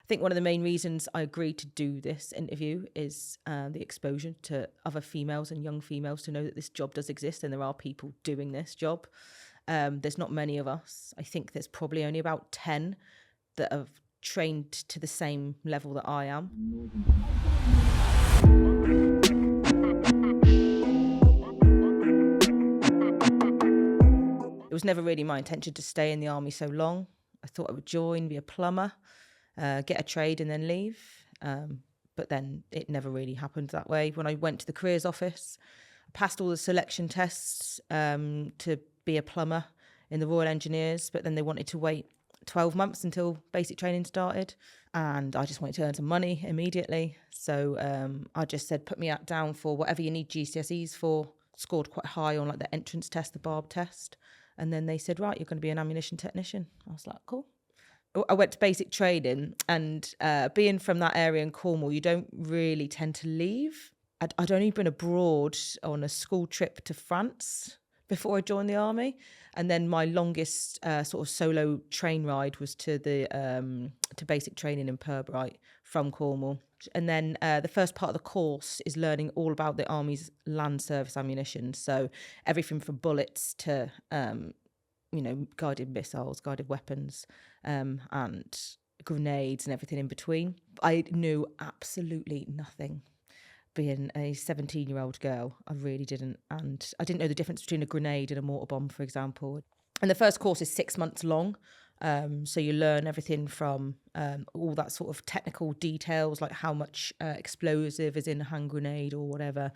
think one of the main reasons I agreed to do this interview is the exposure to other females and young females to know that this job does exist and there are people doing this job. There's not many of us. I think there's probably only about 10 that have trained to the same level that I am. It was never really my intention to stay in the army so long. I thought I would join, be a plumber, get a trade and then leave. But then it never really happened that way. When I went to the careers office, I passed all the selection tests to be a plumber in the Royal Engineers, but then they wanted to wait 12 months until basic training started. And I just wanted to earn some money immediately. So I just said, put me down for whatever you need GCSEs for. Scored quite high on like the entrance test, the barb test. And then they said, right, you're going to be an ammunition technician. I was like, cool. I went to basic training, and being from that area in Cornwall, you don't really tend to leave. I'd only been abroad on a school trip to France before I joined the army. And then my longest sort of solo train ride was to basic training in Purbright from Cornwall. And then the first part of the course is learning all about the Army's land service ammunition. So everything from bullets to, guided missiles, guided weapons, and grenades and everything in between. I knew absolutely nothing. Being a 17-year-old girl, I really didn't. And I didn't know the difference between a grenade and a mortar bomb, for example. And the first course is 6 months long. So you learn everything from all that sort of technical details, like how much explosive is in a hand grenade or whatever,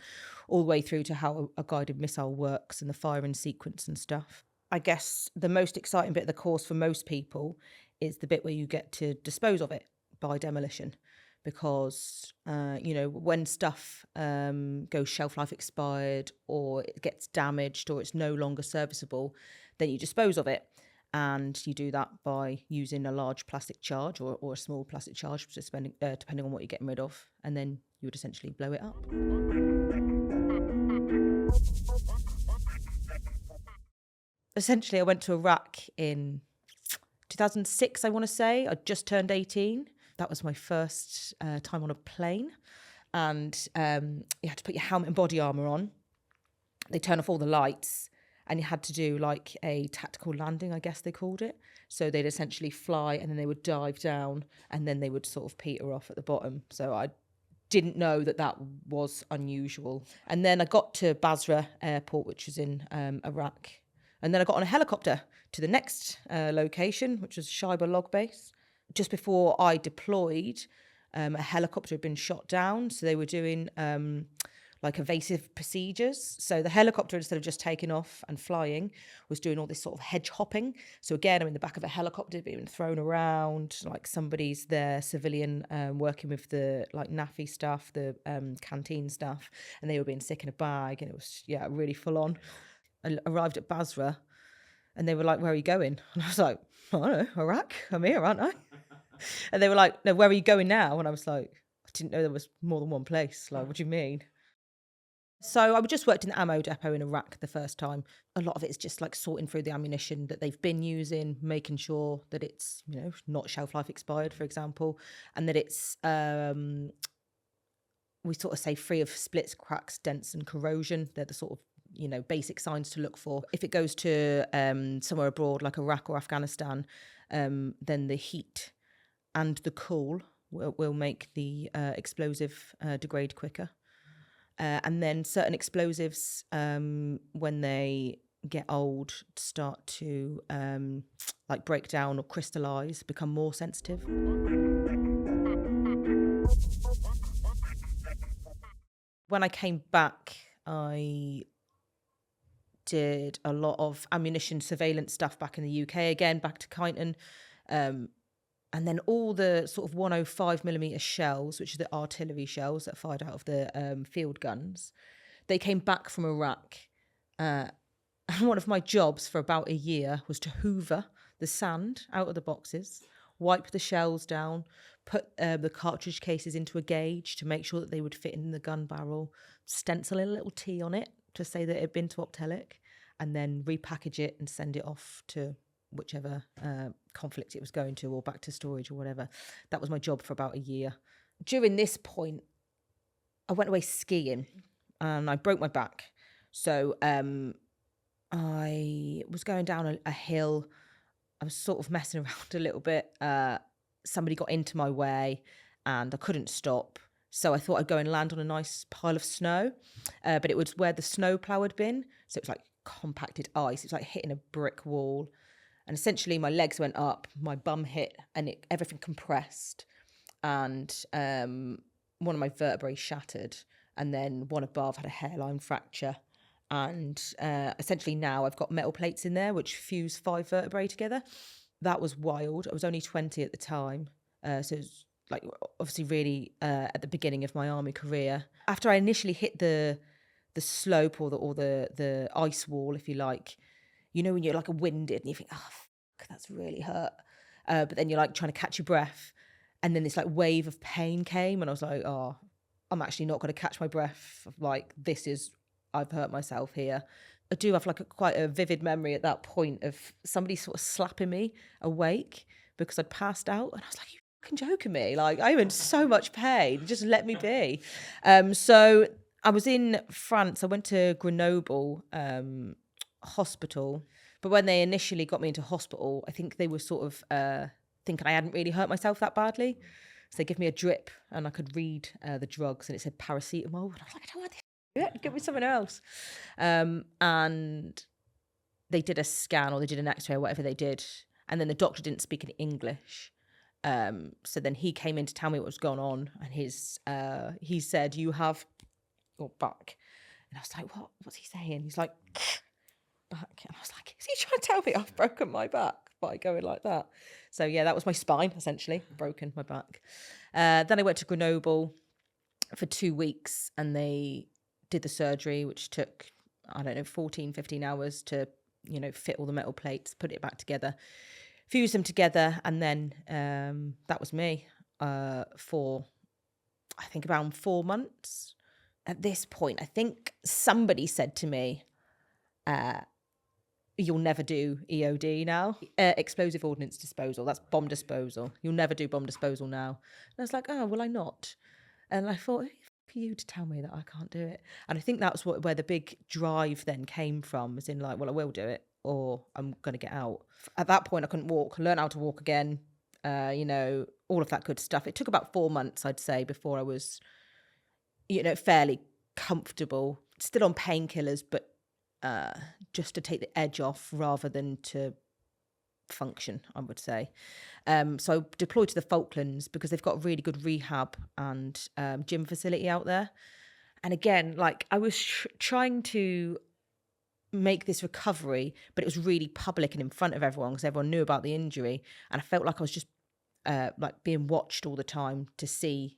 all the way through to how a guided missile works and the firing sequence and stuff. I guess the most exciting bit of the course for most people is the bit where you get to dispose of it by demolition. Because, when stuff goes shelf life expired or it gets damaged or it's no longer serviceable, then you dispose of it. And you do that by using a large plastic charge or a small plastic charge, depending on what you're getting rid of. And then you would essentially blow it up. Essentially, I went to Iraq in 2006, I want to say. I just turned 18. That was my first time on a plane. And you had to put your helmet and body armour on. They turn off all the lights. And you had to do like a tactical landing, I guess they called it. So they'd essentially fly and then they would dive down and then they would sort of peter off at the bottom. So I didn't know that was unusual. And then I got to Basra airport, which was in Iraq. And then I got on a helicopter to the next location, which was Shaiba Log Base. Just before I deployed, a helicopter had been shot down. So they were doing like evasive procedures. So the helicopter, instead of just taking off and flying, was doing all this sort of hedge hopping. So again, I'm in the back of a helicopter being thrown around, like somebody's there, civilian, working with the like NAFI staff, the canteen staff, and they were being sick in a bag, and it was, really full on. I arrived at Basra, and they were like, where are you going? And I was like, I don't know, Iraq, I'm here, aren't I? And they were like, no, where are you going now? And I was like, I didn't know there was more than one place. Like, what do you mean? So I just worked in the ammo depot in Iraq the first time. A lot of it is just like sorting through the ammunition that they've been using, making sure that it's, not shelf life expired, for example, and that it's, we sort of say free of splits, cracks, dents and corrosion. They're the sort of, basic signs to look for. If it goes to somewhere abroad like Iraq or Afghanistan, then the heat and the cool will make the explosive degrade quicker. And then certain explosives, when they get old, start to like break down or crystallize, become more sensitive. When I came back, I did a lot of ammunition surveillance stuff back in the UK, again, back to Kyneton. And then all the sort of 105mm shells, which are the artillery shells that are fired out of the field guns, they came back from Iraq. And one of my jobs for about a year was to hoover the sand out of the boxes, wipe the shells down, put the cartridge cases into a gauge to make sure that they would fit in the gun barrel, stencil a little T on it to say that it had been to Optelic, and then repackage it and send it off to whichever conflict it was going to, or back to storage or whatever. That was my job for about a year. During this point, I went away skiing and I broke my back. So I was going down a hill. I was sort of messing around a little bit. Somebody got into my way and I couldn't stop. So I thought I'd go and land on a nice pile of snow. But it was where the snowplow had been. So it was like compacted ice. It was like hitting a brick wall. And essentially my legs went up, my bum hit, and everything compressed. And one of my vertebrae shattered. And then one above had a hairline fracture. And essentially now I've got metal plates in there which fuse 5 vertebrae together. That was wild. I was only 20 at the time. So it was like obviously really at the beginning of my army career. After I initially hit the slope or the ice wall, if you like, you know when you're like winded and you think, oh, fuck, that's really hurt. But then you're like trying to catch your breath. And then this like wave of pain came and I was like, oh, I'm actually not going to catch my breath. Like I've hurt myself here. I do have like quite a vivid memory at that point of somebody sort of slapping me awake because I'd passed out. And I was like, you fucking joking me? Like, I'm in so much pain. Just let me be. So I was in France. I went to Grenoble hospital. But when they initially got me into hospital, I think they were sort of thinking I hadn't really hurt myself that badly. So they gave me a drip and I could read the drugs and it said paracetamol. And I was like, I don't want this. Give me something else. And they did a scan or they did an x-ray or whatever they did. And then the doctor didn't speak in English. So then he came in to tell me what was going on. And he said, you have your back. And I was like, what's he saying? He's like, back. And I was like, is he trying to tell me I've broken my back by going like that? So yeah, that was my spine, essentially, broken my back. Then I went to Grenoble for 2 weeks and they did the surgery, which took, 15 hours to, fit all the metal plates, put it back together, fuse them together. And then that was me for, I think, around 4 months. At this point, I think somebody said to me, you'll never do EOD now. Explosive ordnance disposal. That's bomb disposal. You'll never do bomb disposal now. And I was like, oh, will I not? And I thought, for you to tell me that I can't do it. And I think that's where the big drive then came from, as in like, well, I will do it or I'm going to get out. At that point, I couldn't walk, learn how to walk again, all of that good stuff. It took about 4 months, I'd say, before I was, fairly comfortable, still on painkillers, but just to take the edge off rather than to function, I would say. So I deployed to the Falklands because they've got a really good rehab and gym facility out there. And again, like I was trying to make this recovery, but it was really public and in front of everyone because everyone knew about the injury. And I felt like I was just like being watched all the time to see,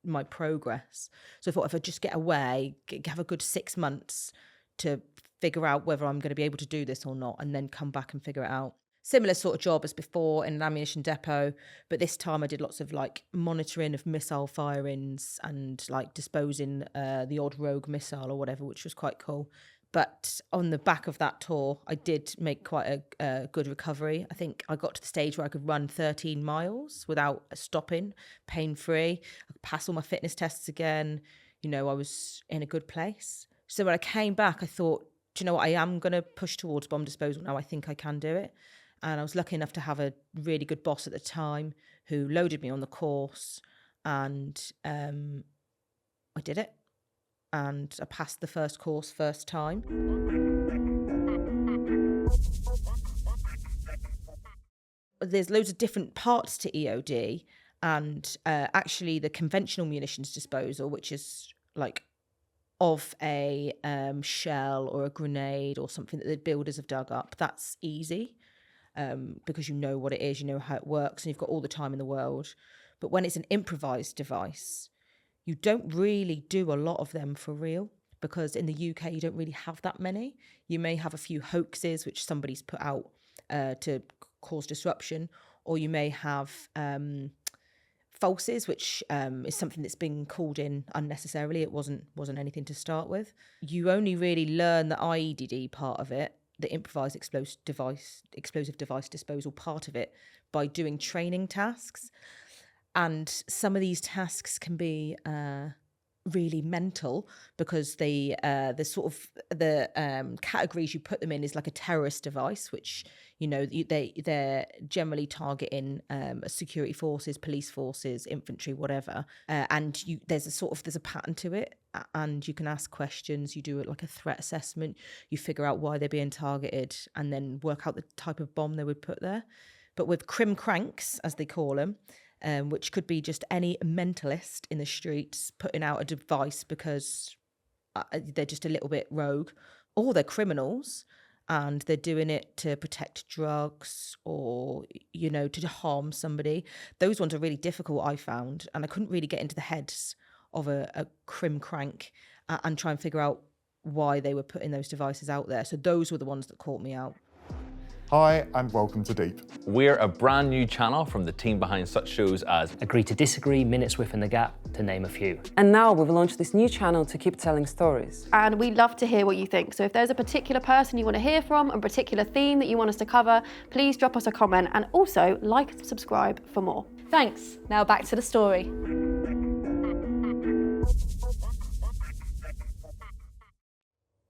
my progress. So I thought if I just get away, have a good 6 months to figure out whether I'm going to be able to do this or not, and then come back and figure it out. Similar sort of job as before in an ammunition depot, but this time I did lots of like monitoring of missile firings and like disposing the odd rogue missile or whatever, which was quite cool. But on the back of that tour, I did make quite a good recovery. I think I got to the stage where I could run 13 miles without stopping, pain-free. I could pass all my fitness tests again. I was in a good place. So when I came back, I thought, do you know what? I am going to push towards bomb disposal now. I think I can do it. And I was lucky enough to have a really good boss at the time who loaded me on the course. And I did it. And I passed the first course first time. There's loads of different parts to EOD. And actually the conventional munitions disposal, which is like of a shell or a grenade or something that the builders have dug up, that's easy because you know what it is, you know how it works, and you've got all the time in the world. But when it's an improvised device, you don't really do a lot of them for real because in the UK you don't really have that many. You may have a few hoaxes which somebody's put out to cause disruption, or you may have falses, which is something that's been called in unnecessarily. It wasn't anything to start with. You only really learn the IEDD part of it the improvised explosive device disposal part of it by doing training tasks. And some of these tasks can be really mental, because the categories you put them in is like a terrorist device, which they're generally targeting security forces, police forces, infantry, whatever. And there's a pattern to it, and you can ask questions. You do it like a threat assessment. You figure out why they're being targeted, and then work out the type of bomb they would put there. But with crim cranks, as they call them, which could be just any mentalist in the streets putting out a device because they're just a little bit rogue, or they're criminals and they're doing it to protect drugs or, to harm somebody. Those ones are really difficult, I found, and I couldn't really get into the heads of a crim crank and try and figure out why they were putting those devices out there. So those were the ones that caught me out. Hi and welcome to Deep. We're a brand new channel from the team behind such shows as Agree to Disagree, Minutes Within the Gap, to name a few. And now we've launched this new channel to keep telling stories. And we'd love to hear what you think. So if there's a particular person you want to hear from, a particular theme that you want us to cover, please drop us a comment, and also like and subscribe for more. Thanks. Now back to the story.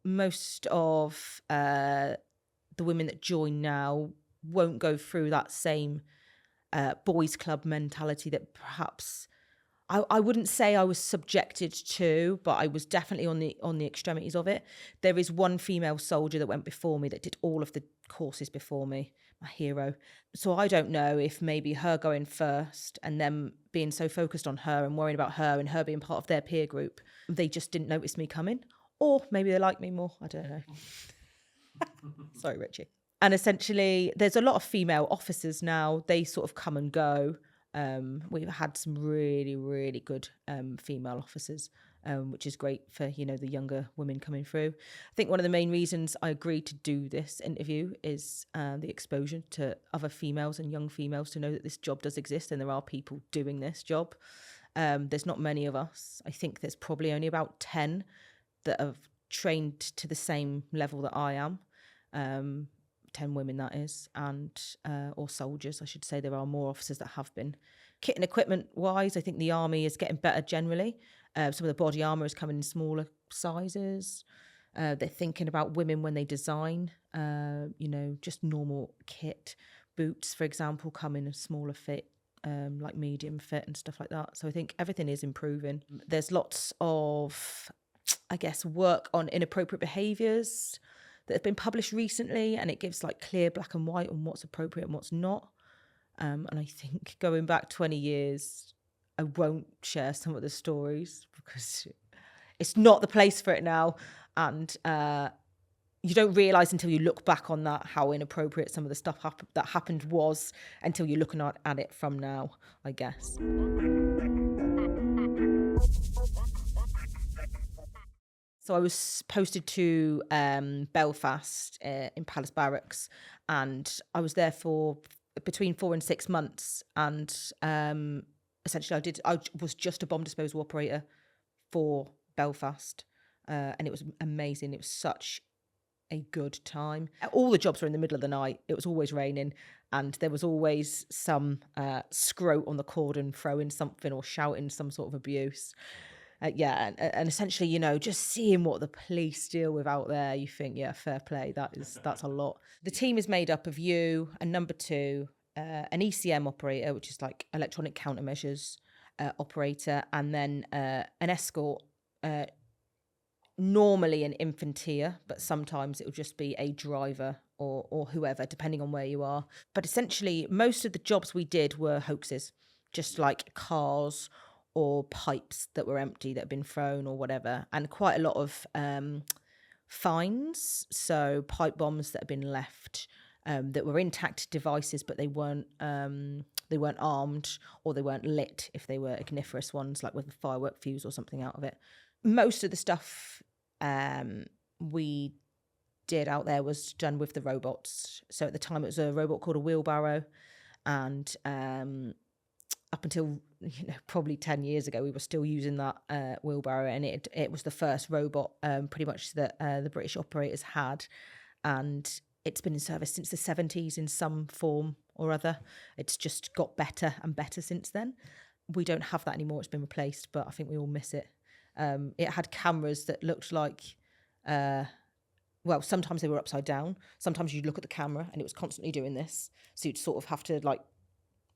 Most of the women that join now won't go through that same boys' club mentality that perhaps I wouldn't say I was subjected to, but I was definitely on the extremities of it. There is one female soldier that went before me that did all of the courses before me, my hero. So I don't know if maybe her going first and them being so focused on her and worrying about her and her being part of their peer group, they just didn't notice me coming. Or maybe they like me more, I don't know. Sorry, Richie. And essentially, there's a lot of female officers now. They sort of come and go. We've had some really, really good female officers, which is great for, the younger women coming through. I think one of the main reasons I agreed to do this interview is the exposure to other females and young females to know that this job does exist and there are people doing this job. There's not many of us. I think there's probably only about 10 that have trained to the same level that I am. 10 women, that is, and or soldiers, I should say. There are more officers that have been. Kit and equipment wise, I think the army is getting better generally. Some of the body armour is coming in smaller sizes. They're thinking about women when they design, just normal kit. Boots, for example, come in a smaller fit, like medium fit and stuff like that. So I think everything is improving. There's lots of, work on inappropriate behaviours that have been published recently, and it gives like clear black and white on what's appropriate and what's not. And I think going back 20 years, I won't share some of the stories because it's not the place for it now. And you don't realise until you look back on that how inappropriate some of the stuff that happened was, until you're looking at it from now, I guess. So I was posted to Belfast in Palace Barracks, and I was there for between 4 and 6 months. And essentially, I was just a bomb disposal operator for Belfast, and it was amazing. It was such a good time. All the jobs were in the middle of the night. It was always raining, and there was always some scrote on the cordon throwing something or shouting some sort of abuse. And essentially, just seeing what the police deal with out there, you think, yeah, fair play. That's a lot. The team is made up of you, and number 2, an ECM operator, which is like electronic countermeasures operator, and then an escort, normally an infantier, but sometimes it will just be a driver or whoever, depending on where you are. But essentially, most of the jobs we did were hoaxes, just like cars or pipes that were empty that had been thrown or whatever, and quite a lot of finds, so pipe bombs that had been left that were intact devices, but they weren't armed, or they weren't lit if they were igniferous ones, like with a firework fuse or something out of it. Most of the stuff we did out there was done with the robots. So at the time it was a robot called a wheelbarrow, and up until probably 10 years ago, we were still using that wheelbarrow, and it was the first robot pretty much that the British operators had. and it's been in service since the 70s in some form or other. It's just got better and better since then. We don't have that anymore. It's been replaced, but I think we all miss it. It had cameras that looked like, well, sometimes they were upside down. Sometimes you'd look at the camera and it was constantly doing this. So you'd sort of have to like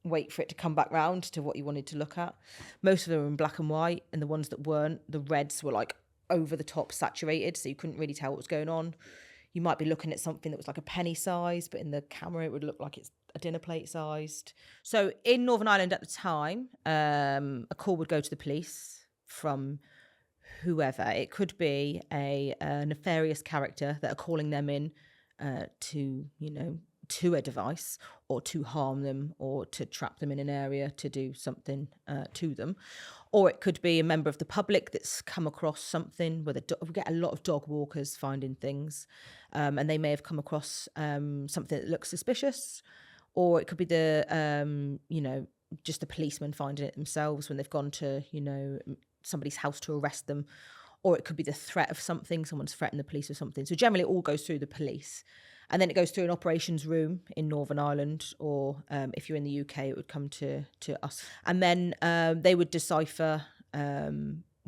wait for it to come back round to what you wanted to look at. Most of them were in black and white, and the ones that weren't, the reds were like over the top saturated, so you couldn't really tell what was going on. You might be looking at something that was like a penny size, but in the camera it would look like it's a dinner plate sized. So in Northern Ireland at the time, a call would go to the police from whoever. It could be a nefarious character that are calling them in to a device, or to harm them, or to trap them in an area to do something to them. Or it could be a member of the public that's come across something. We get a lot of dog walkers finding things, and they may have come across something that looks suspicious. Or it could be just the policeman finding it themselves when they've gone to, somebody's house to arrest them. Or it could be the threat of something, someone's threatened the police or something. So generally it all goes through the police. And then it goes through an operations room in Northern Ireland, or if you're in the UK, it would come to us. And then they would decipher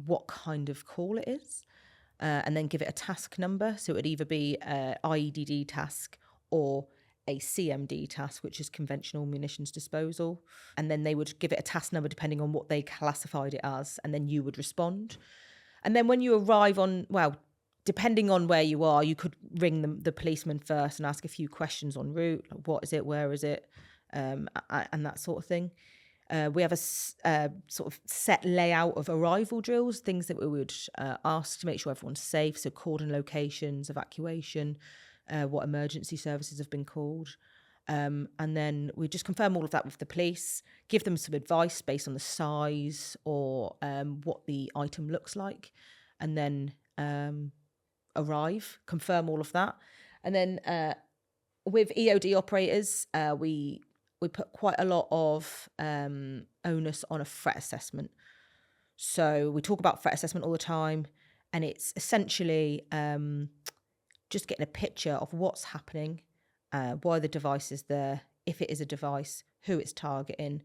what kind of call it is, and then give it a task number. So it would either be an IEDD task or a CMD task, which is conventional munitions disposal. And then they would give it a task number depending on what they classified it as, and then you would respond. And then when you arrive depending on where you are, you could ring the policeman first and ask a few questions en route, like what is it, where is it, and that sort of thing. We have a sort of set layout of arrival drills, things that we would ask to make sure everyone's safe, so cordon locations, evacuation, what emergency services have been called. And then we just confirm all of that with the police, give them some advice based on the size or what the item looks like, and then arrive, confirm all of that. And then with EOD operators, we put quite a lot of onus on a threat assessment. So we talk about threat assessment all the time, and it's essentially just getting a picture of what's happening, why the device is there, if it is a device, who it's targeting,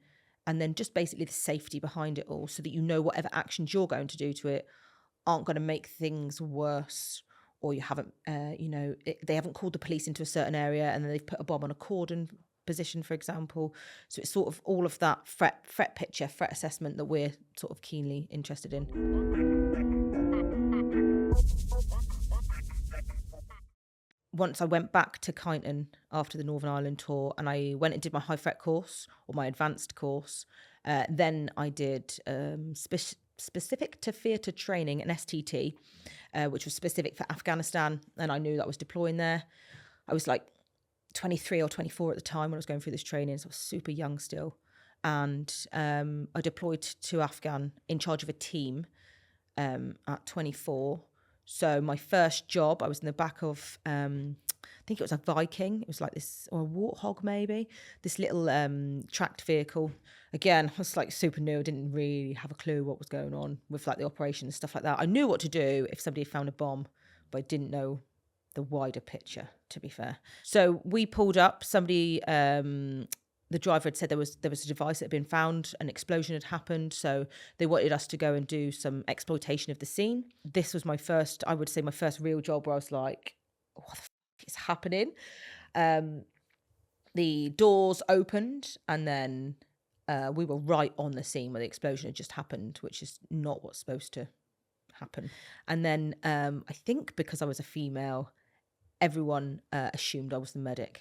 and then just basically the safety behind it all, so that you know whatever actions you're going to do to it aren't going to make things worse, or you haven't, they haven't called the police into a certain area and then they've put a bomb on a cordon position, for example. So it's sort of all of that threat picture, threat assessment that we're sort of keenly interested in. Once I went back to Kyneton after the Northern Ireland tour, and I went and did my high threat course or my advanced course, then I did specific to theatre training, an STT, which was specific for Afghanistan, and I knew that I was deploying there. I was like 23 or 24 at the time when I was going through this training, so I was super young still. And I deployed to Afghan in charge of a team at 24. So my first job, I was in the back of, I think it was a Viking. It was like this, or a Warthog maybe, this little tracked vehicle. Again, I was like super new. I didn't really have a clue what was going on with like the operation and stuff like that. I knew what to do if somebody had found a bomb, but I didn't know the wider picture, to be fair. So we pulled up, somebody, the driver had said there was a device that had been found, an explosion had happened, so they wanted us to go and do some exploitation of the scene. This was my first real job where I was like, what the f*** is happening? The doors opened, and then we were right on the scene where the explosion had just happened, which is not what's supposed to happen. And then I think because I was a female, everyone assumed I was the medic,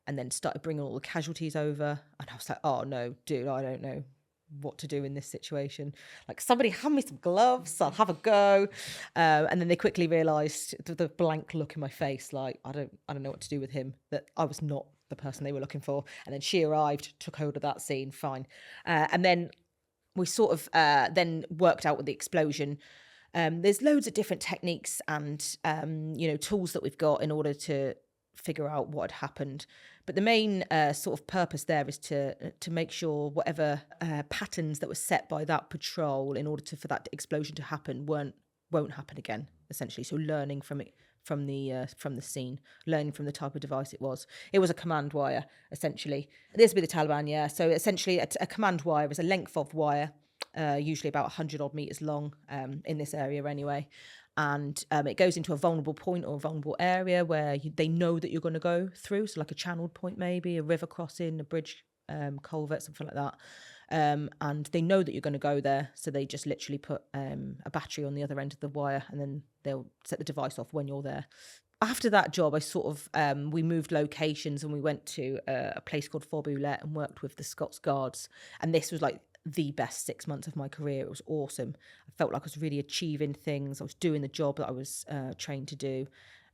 and then started bringing all the casualties over. And I was like, oh no, dude, I don't know what to do in this situation. Like, somebody hand me some gloves, I'll have a go. And then they quickly realised, the blank look in my face, like, I don't know what to do with him, that I was not the person they were looking for. And then she arrived, took hold of that scene, fine. And then we sort of then worked out with the explosion. There's loads of different techniques and tools that we've got in order to figure out what had happened. But the main sort of purpose there is to make sure whatever patterns that were set by that patrol in order for that explosion to happen won't happen again, essentially. So learning from from the scene, learning from the type of device it was. It was a command wire, essentially. This would be the Taliban, yeah. So essentially, a command wire is a length of wire, usually about 100 odd meters long, in this area anyway. And it goes into a vulnerable point or a vulnerable area where they know that you're going to go through. So like a channeled point, maybe a river crossing, a bridge, culvert, something like that. And they know that you're going to go there. So they just literally put a battery on the other end of the wire, and then they'll set the device off when you're there. After that job, I sort of, we moved locations and we went to a place called Faubourg and worked with the Scots Guards. And this was like the best 6 months of my career. It was awesome. I felt like I was really achieving things. I was doing the job that I was trained to do.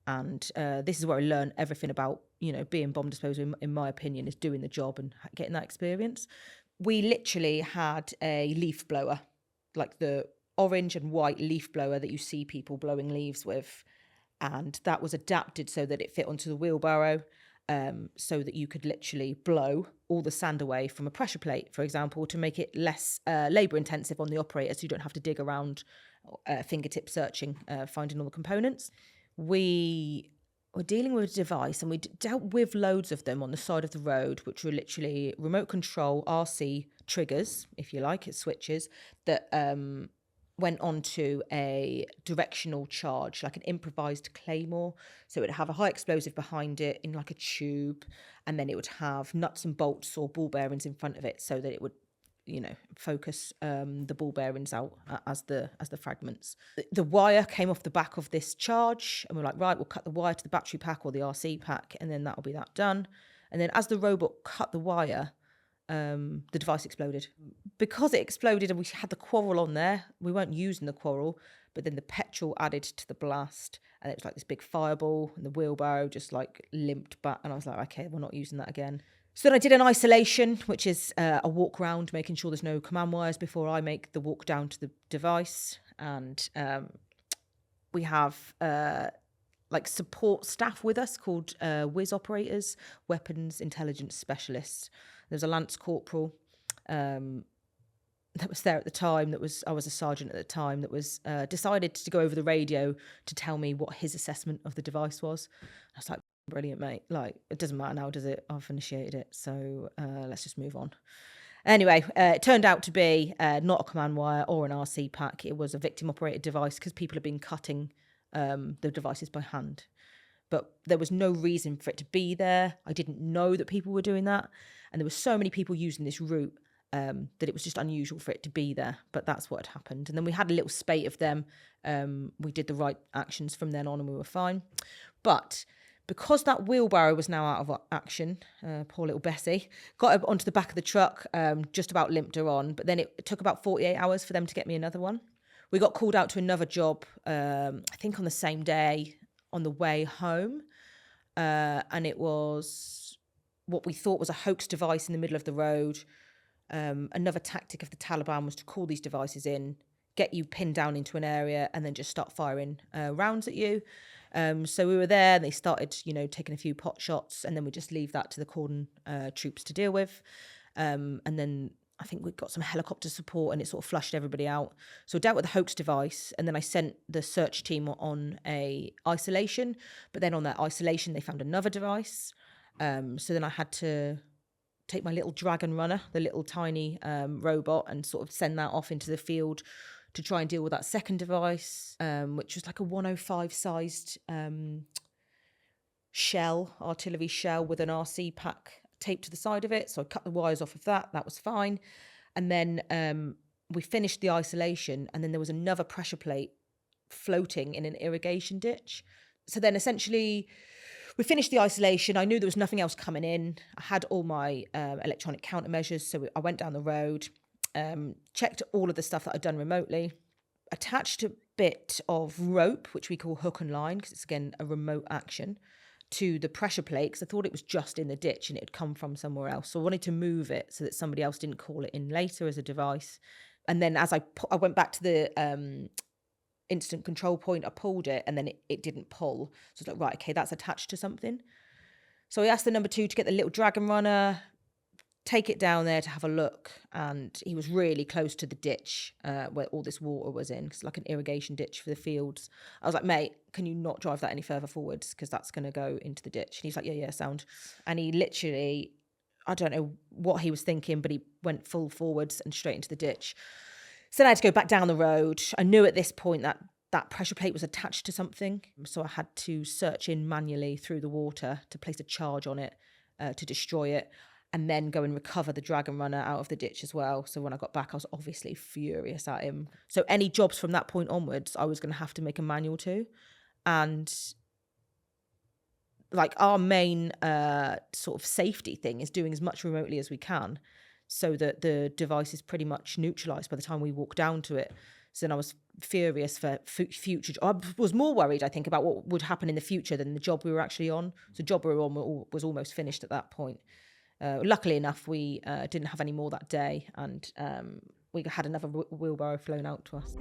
And this is where I learned everything about, being bomb disposer, in my opinion, is doing the job and getting that experience. We literally had a leaf blower, like the orange and white leaf blower that you see people blowing leaves with. And that was adapted so that it fit onto the wheelbarrow, so that you could literally blow all the sand away from a pressure plate, for example, to make it less labour intensive on the operator, so you don't have to dig around fingertip searching, finding all the components. We were dealing with a device, and we dealt with loads of them on the side of the road, which were literally remote control RC triggers, if you like, it's switches, that went onto a directional charge, like an improvised claymore. So it would have a high explosive behind it in like a tube, and then it would have nuts and bolts or ball bearings in front of it, so that it would, focus the ball bearings out as the fragments. The wire came off the back of this charge, and we're like, right, we'll cut the wire to the battery pack or the RC pack, and then that'll be that done. And then as the robot cut the wire, the device exploded. Because it exploded and we had the quarrel on there, we weren't using the quarrel, but then the petrol added to the blast, and it was like this big fireball, and the wheelbarrow just like limped back, and I was like, okay, we're not using that again. So then I did an isolation, which is a walk round, making sure there's no command wires before I make the walk down to the device. And we have like support staff with us called whiz operators, weapons intelligence specialists. There's a lance corporal that was there at the time. I was a sergeant at the time, that was decided to go over the radio to tell me what his assessment of the device was. I was like, brilliant, mate. Like, it doesn't matter now, does it? I've initiated it, so let's just move on. Anyway, it turned out to be not a command wire or an RC pack. It was a victim-operated device, because people have been cutting the devices by hand. But there was no reason for it to be there. I didn't know that people were doing that. And there were so many people using this route that it was just unusual for it to be there. But that's what had happened. And then we had a little spate of them. We did the right actions from then on, and we were fine. But because that wheelbarrow was now out of action, poor little Bessie, got her onto the back of the truck, just about limped her on. But then it took about 48 hours for them to get me another one. We got called out to another job, I think on the same day, on the way home. And it was what we thought was a hoax device in the middle of the road. Another tactic of the Taliban was to call these devices in, get you pinned down into an area, and then just start firing rounds at you. So we were there, and they started, taking a few pot shots, and then we just leave that to the cordon troops to deal with. And then I think we got some helicopter support, and it sort of flushed everybody out. So I dealt with the hoax device, and then I sent the search team on a isolation. But then on that isolation, they found another device. So then I had to take my little dragon runner, the little tiny robot, and sort of send that off into the field to try and deal with that second device, which was like a 105 sized artillery shell with an RC pack taped to the side of it. So I cut the wires off of that. That was fine. And then we finished the isolation, and then there was another pressure plate floating in an irrigation ditch. So then essentially we finished the isolation. I knew there was nothing else coming in. I had all my electronic countermeasures. So I went down the road, checked all of the stuff that I'd done remotely, attached a bit of rope, which we call hook and line, because it's, again, a remote action, to the pressure plate, because I thought it was just in the ditch and it had come from somewhere else. So I wanted to move it so that somebody else didn't call it in later as a device. And then as I went back to the instant control point, I pulled it, and then it didn't pull. So it's like, right, okay, that's attached to something. So I asked the number 2 to get the little dragon runner, take it down there to have a look, and he was really close to the ditch where all this water was in. It's like an irrigation ditch for the fields. I was like, mate, can you not drive that any further forwards, because that's going to go into the ditch? And he's like, yeah, sound. And he literally, I don't know what he was thinking, but he went full forwards and straight into the ditch. So then I had to go back down the road. I knew at this point that that pressure plate was attached to something, so I had to search in manually through the water to place a charge on it to destroy it, and then go and recover the dragon runner out of the ditch as well. So when I got back, I was obviously furious at him. So any jobs from that point onwards, I was going to have to make a manual to. And like our main sort of safety thing is doing as much remotely as we can, so that the device is pretty much neutralised by the time we walk down to it. So then I was furious for future. I was more worried, I think, about what would happen in the future than the job we were actually on. So the job we were on was almost finished at that point. Luckily enough, we didn't have any more that day, and we had another wheelbarrow flown out to us.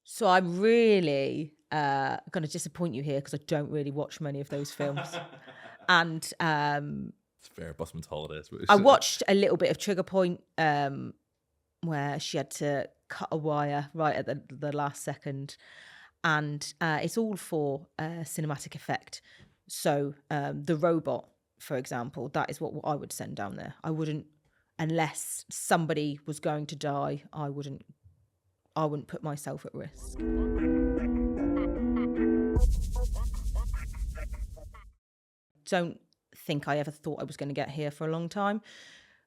So I'm really going to disappoint you here, because I don't really watch many of those films. And It's fair, busman's holidays. I watched a little bit of Trigger Point, where she had to cut a wire right at the last second. And it's all for cinematic effect. So the robot, for example, that is what I would send down there. I wouldn't, unless somebody was going to die, I wouldn't put myself at risk. Don't think I ever thought I was going to get here for a long time.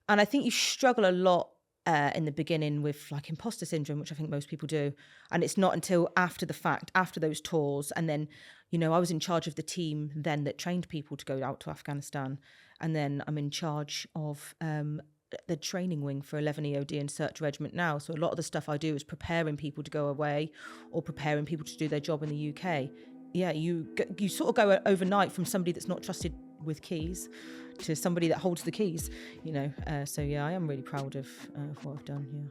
And I think you struggle a lot in the beginning with like imposter syndrome, which I think most people do. And it's not until after the fact, after those tours, and then, you know, I was in charge of the team then that trained people to go out to Afghanistan. And then I'm in charge of the training wing for 11 EOD and Search Regiment now. So a lot of the stuff I do is preparing people to go away, or preparing people to do their job in the UK. Yeah, you sort of go overnight from somebody that's not trusted with keys to somebody that holds the keys, you know. So yeah, I am really proud of what I've done here.